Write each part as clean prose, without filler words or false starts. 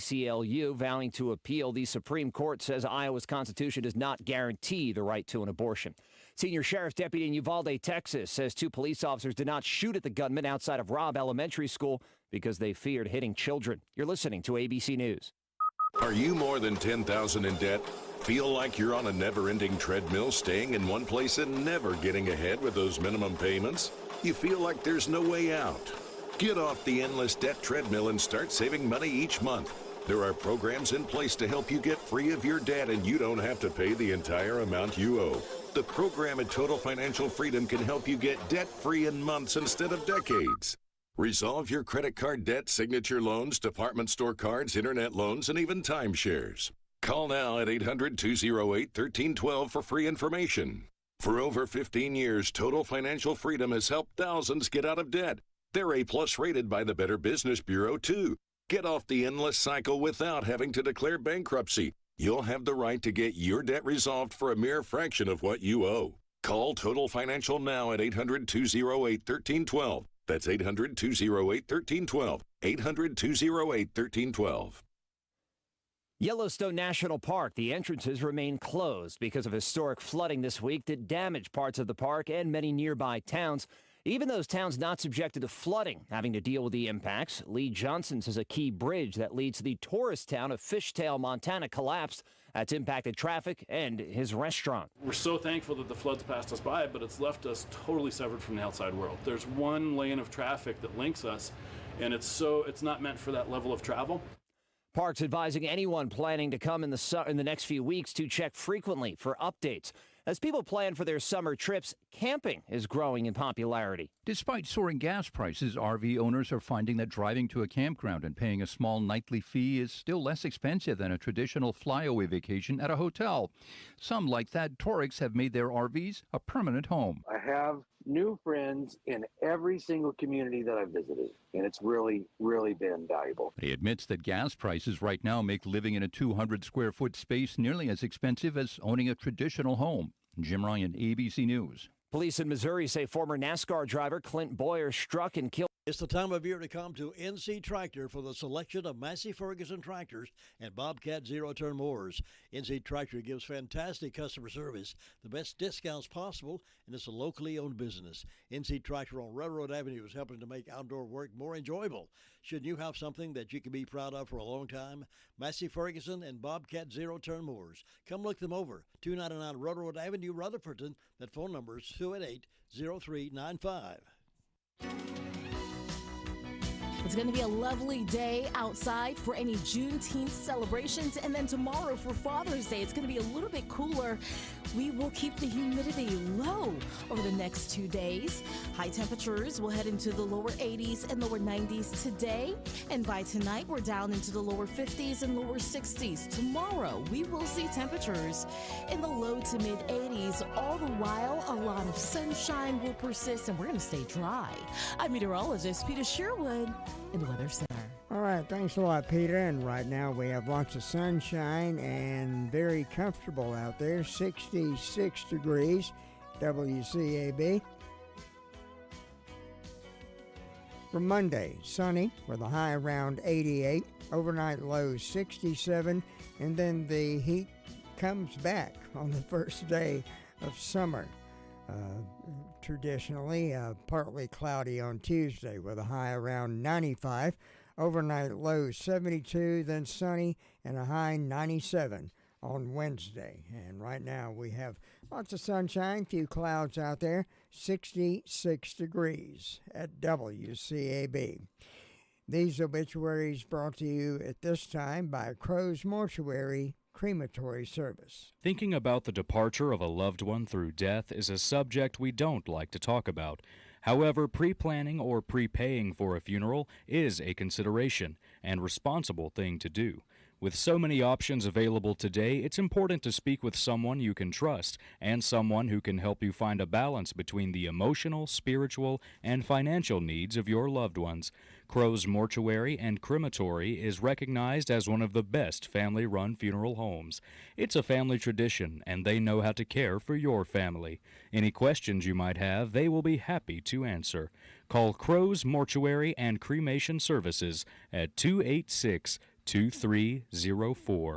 ACLU, vowing to appeal. The Supreme Court says Iowa's Constitution does not guarantee the right to an abortion. Senior Sheriff's Deputy in Uvalde, Texas, says 2 police officers did not shoot at the gunman outside of Robb Elementary School because they feared hitting children. You're listening to ABC News. Are you more than $10,000 in debt? Feel like you're on a never-ending treadmill, staying in one place and never getting ahead with those minimum payments? You feel like there's no way out? Get off the endless debt treadmill and start saving money each month. There are programs in place to help you get free of your debt, and you don't have to pay the entire amount you owe. The program at Total Financial Freedom can help you get debt-free in months instead of decades. Resolve your credit card debt, signature loans, department store cards, internet loans, and even timeshares. Call now at 800-208-1312 for free information. For over 15 years, Total Financial Freedom has helped thousands get out of debt. They're A-plus rated by the Better Business Bureau, too. Get off the endless cycle without having to declare bankruptcy. You'll have the right to get your debt resolved for a mere fraction of what you owe. Call Total Financial now at 800-208-1312. That's 800-208-1312. 800-208-1312. Yellowstone National Park. The entrances remain closed because of historic flooding this week that damaged parts of the park and many nearby towns. Even those towns not subjected to flooding having to deal with the impacts. Lee Johnson says a key bridge that leads to the tourist town of Fishtail, Montana collapsed. That's impacted traffic and his restaurant. We're so thankful that the floods passed us by, but it's left us totally severed from the outside world. There's one lane of traffic that links us, and it's not meant for that level of travel. Parks advising anyone planning to come in the next few weeks to check frequently for updates. As people plan for their summer trips, camping is growing in popularity. Despite soaring gas prices, RV owners are finding that driving to a campground and paying a small nightly fee is still less expensive than a traditional flyaway vacation at a hotel. Some, like Thad Torix, have made their RVs a permanent home. I have new friends in every single community that I've visited, and it's really, really been valuable. He admits that gas prices right now make living in a 200-square-foot space nearly as expensive as owning a traditional home. Jim Ryan, ABC News. Police in Missouri say former NASCAR driver Clint Boyer struck and killed. It's the time of year to come to NC Tractor for the selection of Massey Ferguson tractors and Bobcat zero-turn mowers. NC Tractor gives fantastic customer service, the best discounts possible, and it's a locally owned business. NC Tractor on Railroad Avenue is helping to make outdoor work more enjoyable. Shouldn't you have something that you can be proud of for a long time? Massey Ferguson and Bobcat zero-turn mowers. Come look them over. 299 Railroad Avenue, Rutherfordton. That phone number is 288-0395. It's going to be a lovely day outside for any Juneteenth celebrations. And then tomorrow for Father's Day, it's going to be a little bit cooler. We will keep the humidity low over the next 2 days. High temperatures will head into the lower 80s and lower 90s today. And by tonight, we're down into the lower 50s and lower 60s. Tomorrow, we will see temperatures in the low to mid 80s. All the while, a lot of sunshine will persist, and we're going to stay dry. I'm meteorologist Peter Sherwood in the Weather Center. All right, thanks a lot, Peter. And right now we have lots of sunshine and very comfortable out there. 66 degrees, WCAB. For Monday, sunny with a high around 88, overnight low 67, and then the heat comes back on the first day of summer. Traditionally, partly cloudy on Tuesday with a high around 95. Overnight low 72, then sunny and a high 97 on Wednesday. And right now we have lots of sunshine, few clouds out there, 66 degrees at WCAB. These obituaries brought to you at this time by Crow's Mortuary Crematory Service. Thinking about the departure of a loved one through death is a subject we don't like to talk about. However, pre-planning or prepaying for a funeral is a consideration and responsible thing to do. With so many options available today, it's important to speak with someone you can trust and someone who can help you find a balance between the emotional, spiritual, and financial needs of your loved ones. Crow's Mortuary and Crematory is recognized as one of the best family-run funeral homes. It's a family tradition, and they know how to care for your family. Any questions you might have, they will be happy to answer. Call Crow's Mortuary and Cremation Services at 286 2304.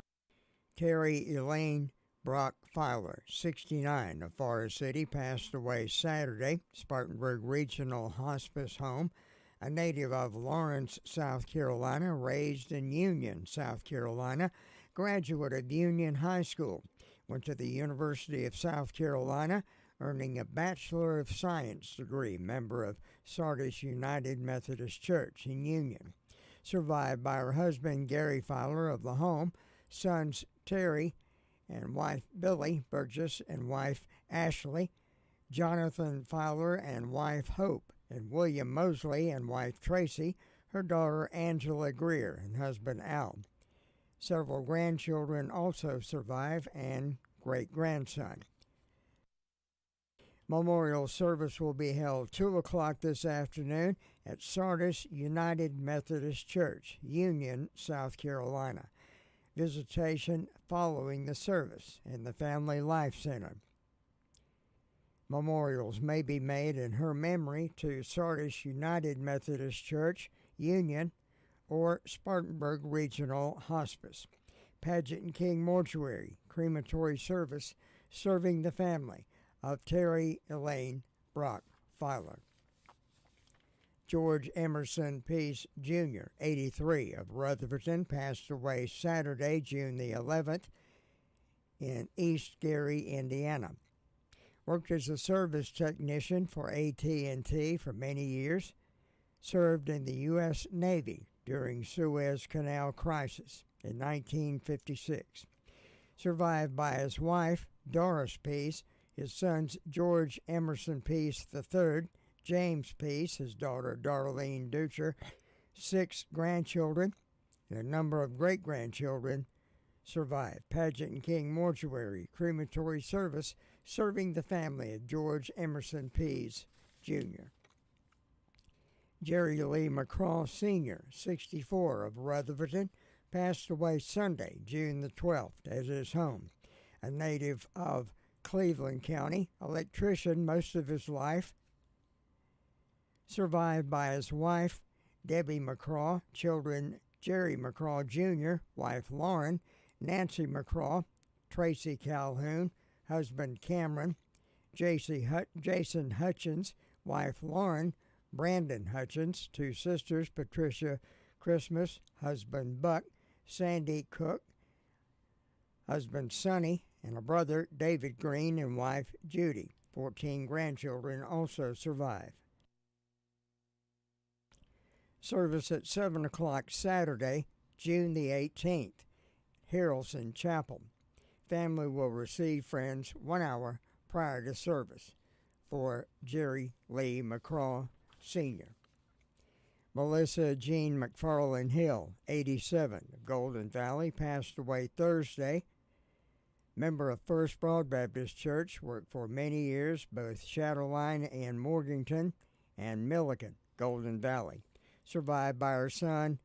Terry Elaine Brock Filer, 69, of Forest City, passed away Saturday. Spartanburg Regional Hospice Home, a native of Lawrence, South Carolina, raised in Union, South Carolina, graduate of Union High School, went to the University of South Carolina, earning a Bachelor of Science degree, member of Sardis United Methodist Church in Union. Survived by her husband, Gary Filer, of the home, sons Terry and wife Billy Burgess and wife Ashley, Jonathan Filer and wife Hope, and William Mosley and wife Tracy, her daughter Angela Greer and husband Al. Several grandchildren also survive and great-grandson. Memorial service will be held 2 o'clock this afternoon at Sardis United Methodist Church, Union, South Carolina. Visitation following the service in the Family Life Center. Memorials may be made in her memory to Sardis United Methodist Church, Union, or Spartanburg Regional Hospice. Paget and King Mortuary, crematory service serving the family of Terry Elaine Brock Filer. George Emerson Peace Jr., 83, of Rutherford, passed away Saturday, June the 11th, in East Gary, Indiana. Worked as a service technician for AT&T for many years. Served in the U.S. Navy during Suez Canal crisis in 1956. Survived by his wife, Doris Peace, his sons George Emerson Peace III, James Peace, his daughter Darlene Ducher, 6 grandchildren, and a number of great-grandchildren survived. Paget and King Mortuary, crematory service serving the family of George Emerson Peace Jr. Jerry Lee McCraw Sr., 64, of Rutherford, passed away Sunday, June the 12th, at his home. A native of Cleveland County, electrician most of his life, survived by his wife, Debbie McCraw, children Jerry McCraw Jr., wife Lauren, Nancy McCraw, Tracy Calhoun, husband Cameron, Jason Hutchins, wife Lauren, Brandon Hutchins, 2 sisters, Patricia Christmas, husband Buck, Sandy Cook, husband Sonny, and a brother, David Green, and wife Judy. 14 grandchildren also survive. Service at 7 o'clock Saturday, June the 18th, Harrelson Chapel. Family will receive friends 1 hour prior to service for Jerry Lee McCraw Sr. Melissa Jean McFarland Hill, 87, of Golden Valley, passed away Thursday. Member of First Broad Baptist Church, worked for many years both Shadowline and Morganton and Milliken, Golden Valley. Survived by her son,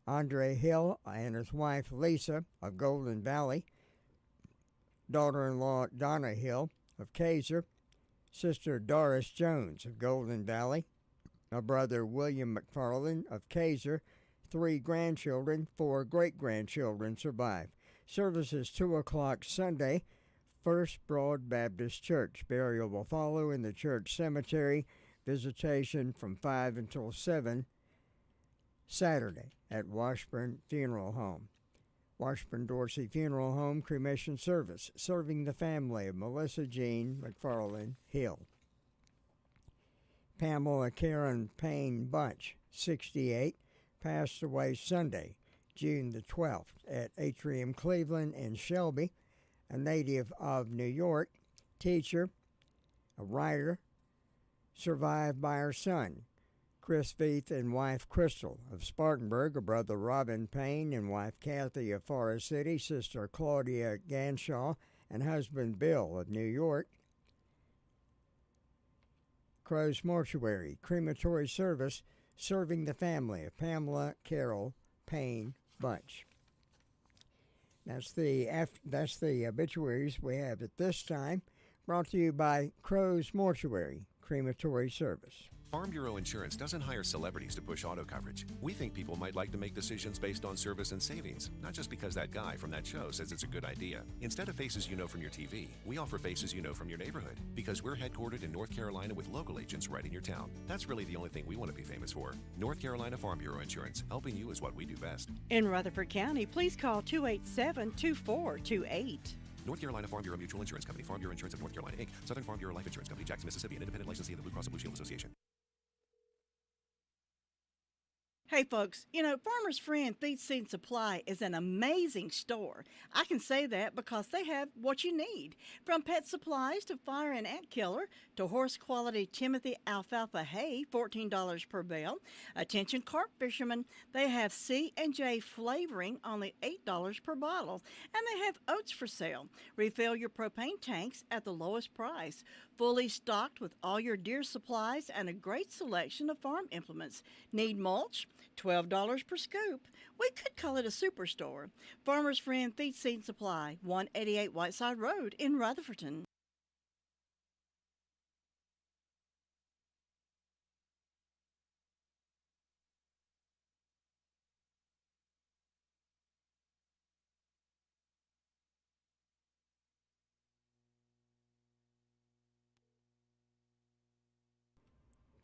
Andre Hill, and his wife, Lisa, of Golden Valley, daughter-in-law, Donna Hill, of Kaiser, sister Doris Jones, of Golden Valley, a brother, William McFarland, of Kaiser. 3 grandchildren, 4 great-grandchildren survive. Services 2 o'clock Sunday, First Broad Baptist Church. Burial will follow in the church cemetery. Visitation from 5 until 7 Saturday at Washburn Funeral Home. Washburn Dorsey Funeral Home cremation service serving the family of Melissa Jean McFarland Hill. Pamela Karen Payne Bunch, 68, passed away Sunday, June the 12th, at Atrium Cleveland in Shelby, a native of New York, teacher, a writer, survived by her son, Chris Veith, and wife Crystal of Spartanburg, a brother Robin Payne and wife Kathy of Forest City, sister Claudia Ganshaw, and husband Bill of New York. Crow's Mortuary, crematory service serving the family of Pamela Carol Payne Bunch. That's the obituaries we have at this time, brought to you by Crow's Mortuary, crematory service. Farm Bureau Insurance doesn't hire celebrities to push auto coverage. We think people might like to make decisions based on service and savings, not just because that guy from that show says it's a good idea. Instead of faces you know from your TV, we offer faces you know from your neighborhood, because we're headquartered in North Carolina with local agents right in your town. That's really the only thing we want to be famous for. North Carolina Farm Bureau Insurance. Helping you is what we do best. In Rutherford County, please call 287-2428. North Carolina Farm Bureau Mutual Insurance Company, Farm Bureau Insurance of North Carolina, Inc., Southern Farm Bureau Life Insurance Company, Jackson, Mississippi, an independent licensee of the Blue Cross and Blue Shield Association. Hey folks, Farmer's Friend Feed Seed Supply is an amazing store. I can say that because they have what you need. From pet supplies to fire and ant killer to horse quality Timothy alfalfa hay, $14 per bale. Attention carp fishermen, they have C&J flavoring, only $8 per bottle. And they have oats for sale. Refill your propane tanks at the lowest price. Fully stocked with all your deer supplies and a great selection of farm implements. Need mulch? $12 per scoop. We could call it a superstore. Farmer's Friend Feed Seed Supply, 188 Whiteside Road in Rutherfordton.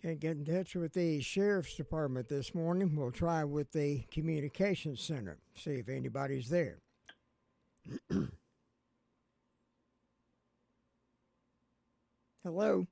Can't get in touch with the Sheriff's Department this morning. We'll try with the Communications Center, see if anybody's there. Hello?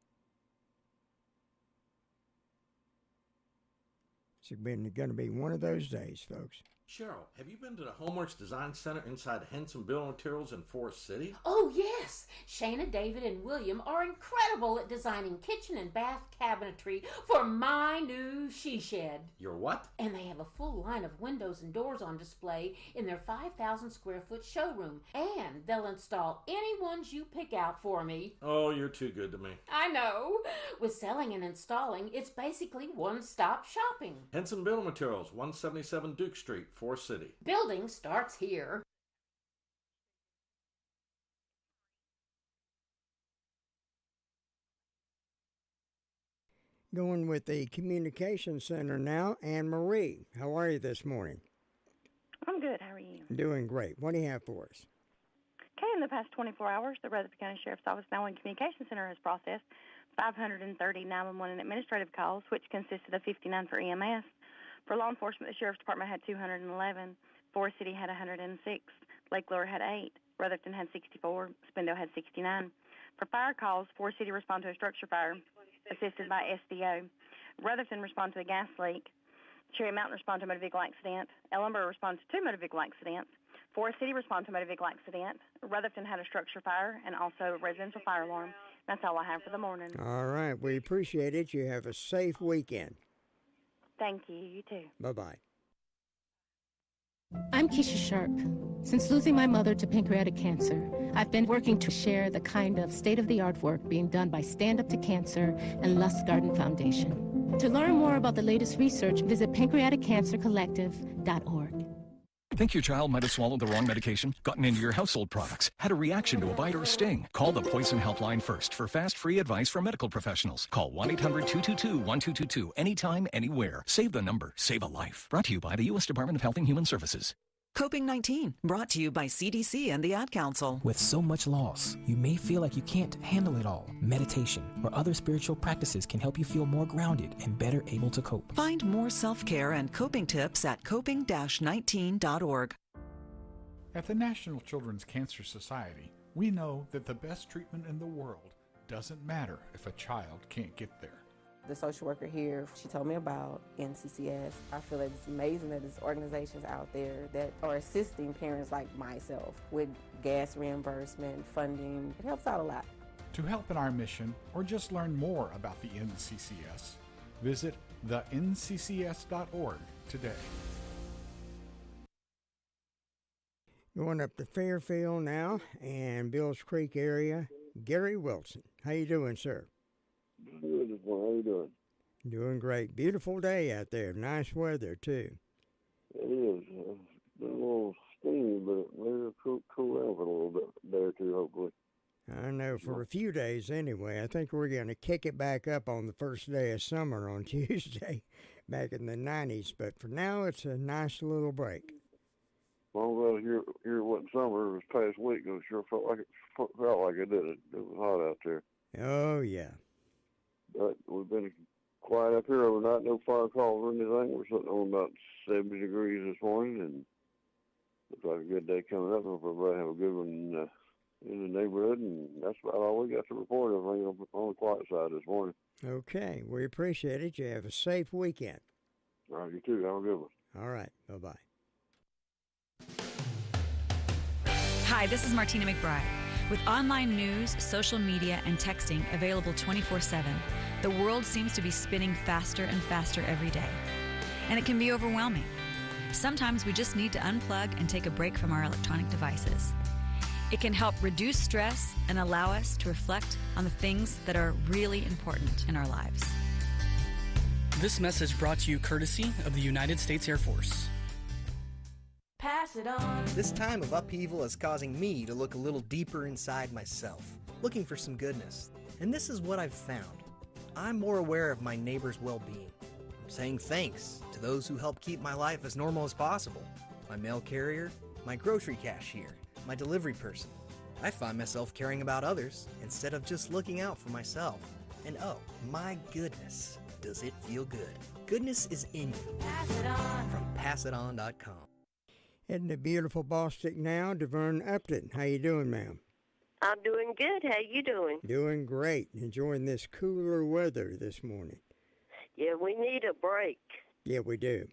It's going to be one of those days, folks. Cheryl, have you been to the Homeworks Design Center inside Henson Building Materials in Forest City? Oh, yes. Shana, David, and William are incredible at designing kitchen and bath cabinetry for my new she shed. Your what? And they have a full line of windows and doors on display in their 5,000 square foot showroom. And they'll install any ones you pick out for me. Oh, you're too good to me. I know. With selling and installing, it's basically one-stop shopping. Henson Building Materials, 177 Duke Street, Forest City. Building starts here. Going with the Communication Center now, Anne Marie. How are you this morning? I'm good. How are you? Doing great. What do you have for us? Okay, in the past 24 hours, the Rutherford County Sheriff's Office Nowing Communication Center has processed 530 911 and administrative calls, which consisted of 59 for EMS. For law enforcement, the Sheriff's Department had 211. Forest City had 106. Lake Lure had 8. Rutherford had 64. Spindle had 69. For fire calls, Forest City responded to a structure fire, assisted by SDO. Rutherford responded to a gas leak. Cherry Mountain responded to a motor vehicle accident. Ellenboro responded to 2 motor vehicle accidents. Forest City responded to a motor vehicle accident. Rutherford had a structure fire and also a residential fire alarm. That's all I have for the morning. All right. We appreciate it. You have a safe weekend. Thank you. You too. Bye-bye. I'm Keisha Sharp. Since losing my mother to pancreatic cancer, I've been working to share the kind of state-of-the-art work being done by Stand Up to Cancer and Lust Garden Foundation. To learn more about the latest research, visit pancreaticcancercollective.org. Think your child might have swallowed the wrong medication, gotten into your household products, had a reaction to a bite or a sting? Call the Poison Helpline first for fast, free advice from medical professionals. Call 1-800-222-1222 anytime, anywhere. Save the number, save a life. Brought to you by the U.S. Department of Health and Human Services. Coping-19, brought to you by CDC and the Ad Council. With so much loss, you may feel like you can't handle it all. Meditation or other spiritual practices can help you feel more grounded and better able to cope. Find more self-care and coping tips at coping-19.org. At the National Children's Cancer Society, we know that the best treatment in the world doesn't matter if a child can't get there. The social worker here, she told me about NCCS. I feel like it's amazing that there's organizations out there that are assisting parents like myself with gas reimbursement, funding. It helps out a lot. To help in our mission or just learn more about the NCCS, visit thenccs.org today. Going up to Fairfield now and Bills Creek area, Gary Wilson. How you doing, sir? Good. How you doing? Doing great. Beautiful day out there. Nice weather, too. It is. It's been a little steamy, but maybe it'll cool down for a little bit there, too, hopefully. I know for a few days anyway. I think we're going to kick it back up on the first day of summer on Tuesday, back in the 90s. But for now, it's a nice little break. Well, here it wasn't summer. It was past week. It sure felt like it did. It was hot out there. Oh, yeah. But we've been quiet up here overnight. No fire calls or anything. We're sitting on about 70 degrees this morning, and looks like a good day coming up. Hope everybody have a good one in the neighborhood, and that's about all we got to report. Everything on the quiet side this morning. Okay, we appreciate it. You have a safe weekend. All right, you too. Have a good one. All right, bye-bye. Hi, this is Martina McBride. With online news, social media, and texting available 24/7, the world seems to be spinning faster and faster every day. And it can be overwhelming. Sometimes we just need to unplug and take a break from our electronic devices. It can help reduce stress and allow us to reflect on the things that are really important in our lives. This message brought to you courtesy of the United States Air Force. Pass it on. This time of upheaval is causing me to look a little deeper inside myself, looking for some goodness. And this is what I've found. I'm more aware of my neighbor's well-being. I'm saying thanks to those who help keep my life as normal as possible. My mail carrier, my grocery cashier, my delivery person. I find myself caring about others instead of just looking out for myself. And oh, my goodness, does it feel good. Goodness is in you. Pass it on. From passiton.com. Isn't it beautiful Bostic now? DeVern Upton, how you doing, ma'am? I'm doing good. How you doing? Doing great. Enjoying this cooler weather this morning. Yeah, we need a break. Yeah, we do.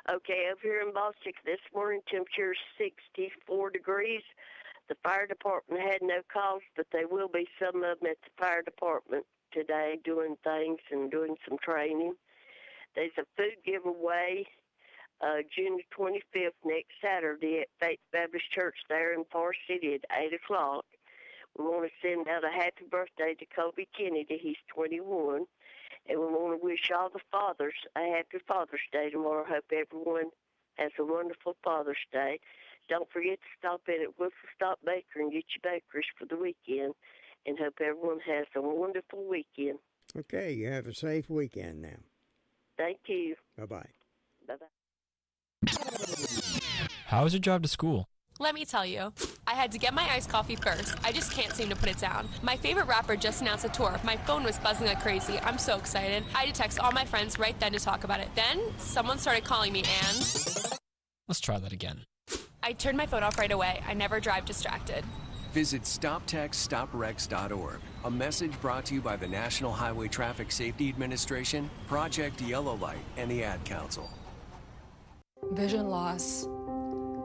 Okay, up here in Bostic this morning, temperature 64 degrees. The fire department had no calls, but there will be some of them at the fire department today doing things and doing some training. There's a food giveaway June 25th, next Saturday at Faith Baptist Church there in Forest City at 8 o'clock. We want to send out a happy birthday to Kobe Kennedy. He's 21. And we want to wish all the fathers a happy Father's Day tomorrow. Hope everyone has a wonderful Father's Day. Don't forget to stop in at Whistle Stop Baker and get your bakeries for the weekend. And hope everyone has a wonderful weekend. Okay, you have a safe weekend now. Thank you. Bye-bye. Bye-bye. How was your drive to school? Let me tell you, I had to get my iced coffee first. I just can't seem to put it down. My favorite rapper just announced a tour. My phone was buzzing like crazy. I'm so excited. I had to text all my friends right then to talk about it. Then, someone started calling me and... Let's try that again. I turned my phone off right away. I never drive distracted. Visit StopTextStopWrecks.org. A message brought to you by the National Highway Traffic Safety Administration, Project Yellow Light, and the Ad Council. Vision loss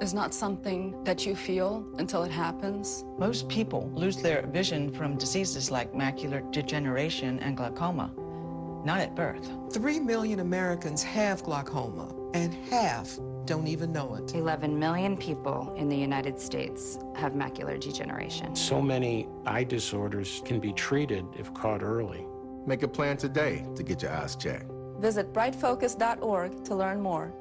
is not something that you feel until it happens. Most people lose their vision from diseases like macular degeneration and glaucoma, not at birth. 3 million Americans have glaucoma, and half don't even know it. 11 million people in the United States have macular degeneration. So many eye disorders can be treated if caught early. Make a plan today to get your eyes checked. Visit brightfocus.org to learn more.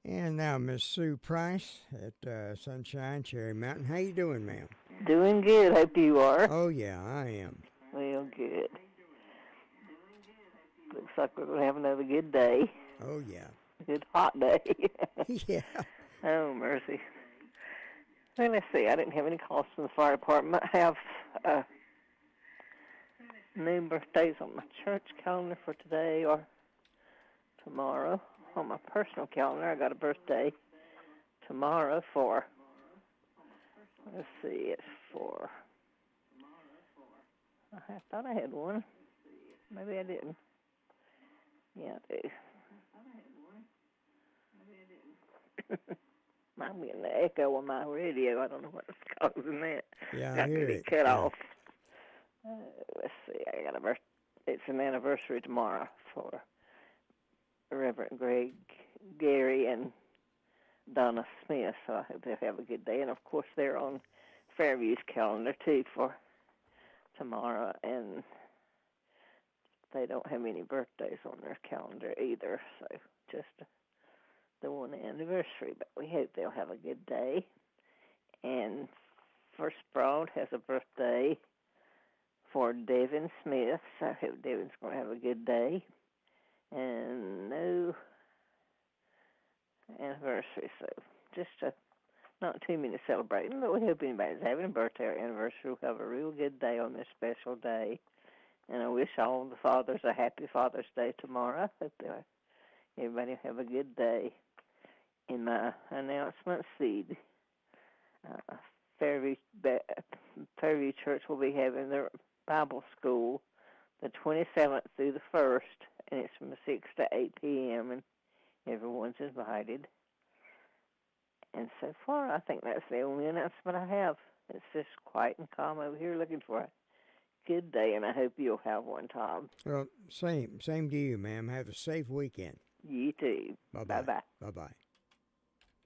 And now Miss Sue Price at Sunshine Cherry Mountain. How you doing, ma'am? Doing good. Hope you are. Oh, yeah, I am. Well, good. Looks like we're going to have another good day. Oh, yeah. Good hot day. Yeah. Oh, mercy. Well, let's see. I didn't have any calls from the fire department. I have new birthdays on my church calendar for today or tomorrow. On my personal calendar, I got a birthday tomorrow for, let's see, it's for, I thought I had one. Maybe I didn't. Yeah, I do. I'm getting the echo on my radio. I don't know what's causing that. Yeah, I hear get it. cut off. Let's see, I got a birthday. It's an anniversary tomorrow for Reverend Greg, Gary, and Donna Smith, so I hope they'll have a good day. And, of course, they're on Fairview's calendar, too, for tomorrow, and they don't have any birthdays on their calendar either, so just the 1 anniversary, but we hope they'll have a good day. And First Broad has a birthday for Devin Smith, so I hope Devin's going to have a good day. And no anniversary, so just not too many celebrating, but we hope anybody's having a birthday or anniversary will have a real good day on this special day. And I wish all the fathers a happy Father's Day tomorrow. I hope everybody will have a good day. In my announcements, Fairview Church will be having their Bible school the 27th through the 1st, and it's from 6 to 8 p.m., and everyone's invited. And so far, I think that's the only announcement I have. It's just quiet and calm over here looking for a good day, and I hope you'll have one, Tom. Well, same to you, ma'am. Have a safe weekend. You too. Bye-bye. Bye-bye. Bye-bye.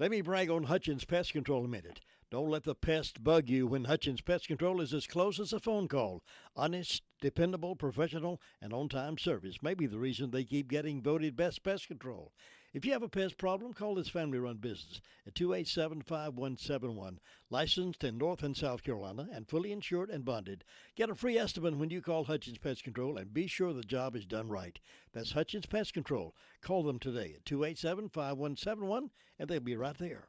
Let me brag on Hutchins Pest Control a minute. Don't let the pest bug you when Hutchins Pest Control is as close as a phone call. Honest, dependable, professional, and on-time service may be the reason they keep getting voted best pest control. If you have a pest problem, call this family-run business at 287-5171. Licensed in North and South Carolina and fully insured and bonded. Get a free estimate when you call Hutchins Pest Control and be sure the job is done right. That's Hutchins Pest Control. Call them today at 287-5171 and they'll be right there.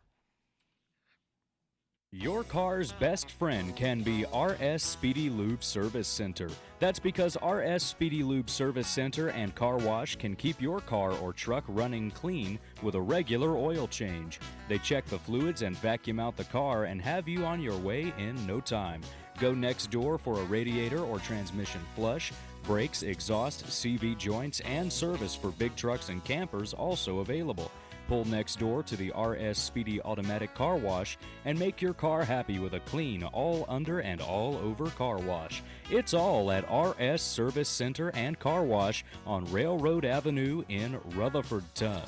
Your car's best friend can be RS Speedy Lube Service Center. That's because RS Speedy Lube Service Center and Car Wash can keep your car or truck running clean with a regular oil change. They check the fluids and vacuum out the car and have you on your way in no time. Go next door for a radiator or transmission flush, brakes, exhaust, CV joints, and service for big trucks and campers also available. Pull next door to the RS Speedy Automatic Car Wash and make your car happy with a clean, all under and all over car wash. It's all at RS Service Center and Car Wash on Railroad Avenue in Rutherfordton.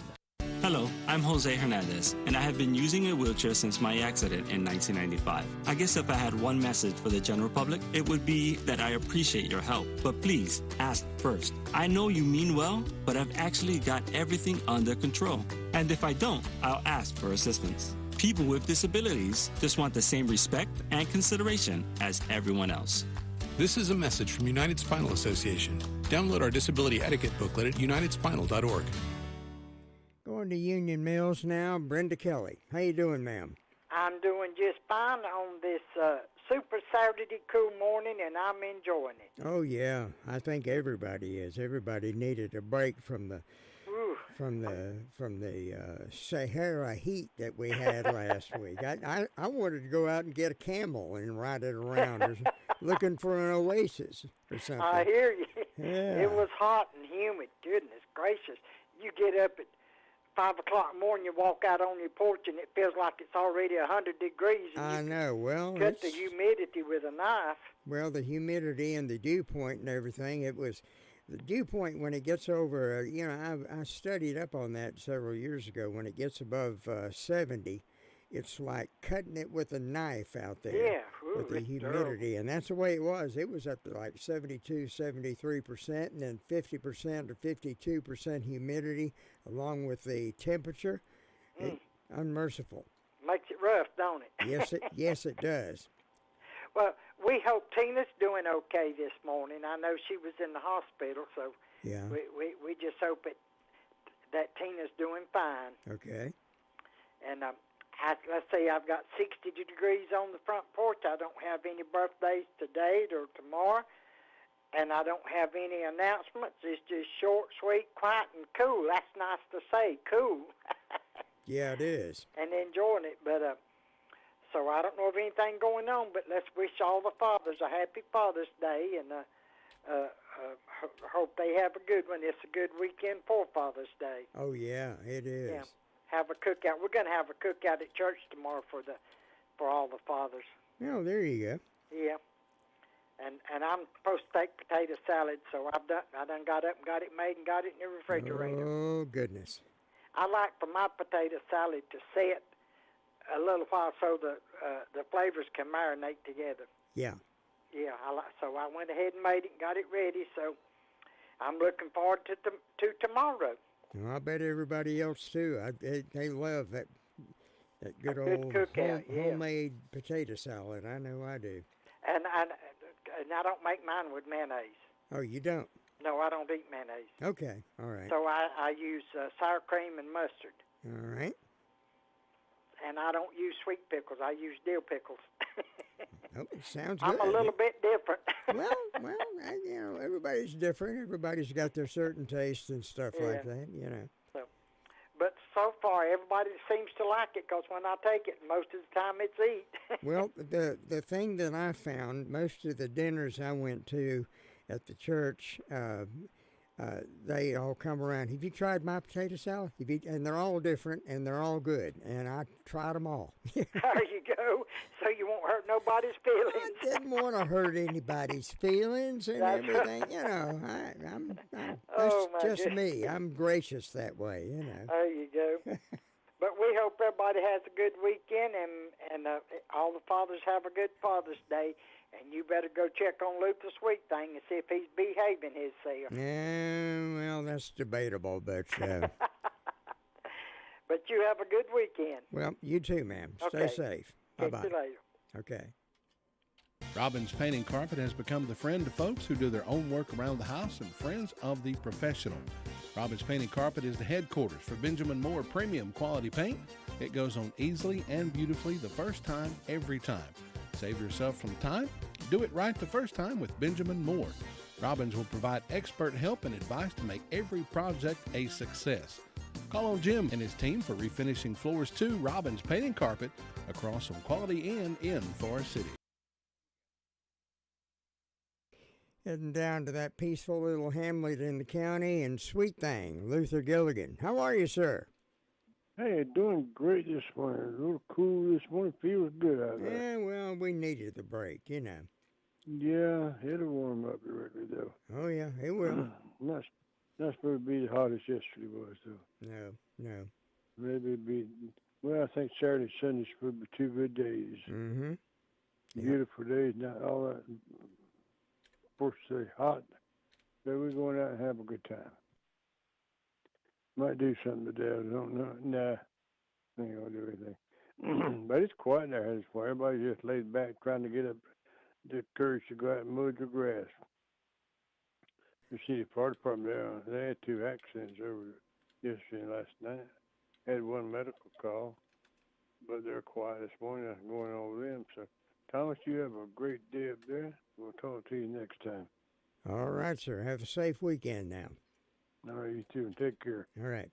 Hello, I'm Jose Hernandez, and I have been using a wheelchair since my accident in 1995. I guess if I had one message for the general public, it would be that I appreciate your help. But please, ask first. I know you mean well, but I've actually got everything under control. And if I don't, I'll ask for assistance. People with disabilities just want the same respect and consideration as everyone else. This is a message from United Spinal Association. Download our disability etiquette booklet at unitedspinal.org. Going to Union Mills now, Brenda Kelly. How you doing, ma'am? I'm doing just fine on this super Saturday cool morning, and I'm enjoying it. Oh yeah, I think everybody is. Everybody needed a break from the Sahara heat that we had last week. I wanted to go out and get a camel and ride it around, or looking for an oasis or something. I hear you. Yeah. It was hot and humid. Goodness gracious! You get up at 5 o'clock in the morning, you walk out on your porch, and it feels like it's already 100 degrees. And I know. Well, cut the humidity with a knife. Well, the humidity and the dew point and everything. It was the dew point when it gets over. I studied up on that several years ago. When it gets above 70, it's like cutting it with a knife out there. Yeah, with the humidity, and that's the way it was. It was up to like 72, 73%, and then 50% or 52% humidity, along with the temperature. Unmerciful. Makes it rough, don't it? Yes, it does. Well, we hope Tina's doing okay this morning. I know she was in the hospital, so yeah, we just hope that Tina's doing fine. Okay. And let's say I've got 60 degrees on the front porch. I don't have any birthdays today or tomorrow, and I don't have any announcements. It's just short, sweet, quiet, and cool. That's nice to say, cool. Yeah, it is. And enjoying it, but so I don't know of anything going on, but let's wish all the fathers a happy Father's Day, and hope they have a good one. It's a good weekend for Father's Day. Oh, yeah, it is. Yeah. Have a cookout. We're going to have a cookout at church tomorrow for all the fathers. Oh, there you go. Yeah. And I'm supposed to take potato salad, so I done got up and got it made and got it in the refrigerator. Oh, goodness. I like for my potato salad to set a little while so the flavors can marinate together. Yeah. Yeah, so I went ahead and made it and got it ready, so I'm looking forward to tomorrow. Well, I bet everybody else too. They love that good old homemade potato salad. I know I do. And I don't make mine with mayonnaise. Oh, you don't? No, I don't eat mayonnaise. Okay, all right. So I use sour cream and mustard. All right. And I don't use sweet pickles. I use dill pickles. Oh, sounds good. I'm a little bit different. well, everybody's different. Everybody's got their certain tastes and stuff like that, But so far, everybody seems to like it because when I take it, most of the time it's eat. Well, the thing that I found, most of the dinners I went to at the church, they all come around. Have you tried my potato salad? And they're all different, and they're all good. And I tried them all. There you go. So you won't hurt nobody's feelings. I didn't want to hurt anybody's feelings and everything. That's just me. I'm gracious that way, There you go. But we hope everybody has a good weekend, and all the fathers have a good Father's Day. And you better go check on Luther Sweet Thing and see if he's behaving himself. Yeah, well, that's debatable, but... But you have a good weekend. Well, you too, ma'am. Stay safe. Bye-bye. Catch you later. Okay. Robbins Painting Carpet has become the friend to folks who do their own work around the house and friends of the professional. Robbins Painting Carpet is the headquarters for Benjamin Moore Premium Quality Paint. It goes on easily and beautifully the first time, every time. Save yourself some time. Do it right the first time with Benjamin Moore. Robbins will provide expert help and advice to make every project a success. Call on Jim and his team for refinishing floors too. Robbins Painting Carpet across from Quality Inn in Forest City. Heading down to that peaceful little hamlet in the county and Sweet Thing, Luther Gilligan. How are you, sir? Hey, doing great this morning. A little cool this morning. Feels good out there. Yeah, well, we needed the break, Yeah, it'll warm up directly, though. Oh, yeah, it will. Not supposed to be the hottest yesterday was, though. No. Maybe it'd be, well, I think Saturday, Sunday's supposed to be 2 good days. Mm-hmm. Beautiful days, not all that, supposed to say hot. But we're going out and have a good time. Might do something today. I don't know. Nah, I ain't gonna do anything. But it's quiet there this morning. Everybody's just laid back trying to get up the courage to go out and mow the grass. You see the fire department there, they had 2 accidents over yesterday and last night. Had 1 medical call, but they're quiet this morning. I'm going over them. So, Thomas, you have a great day up there. We'll talk to you next time. All right, sir. Have a safe weekend now. All right, you too, and take care. All right.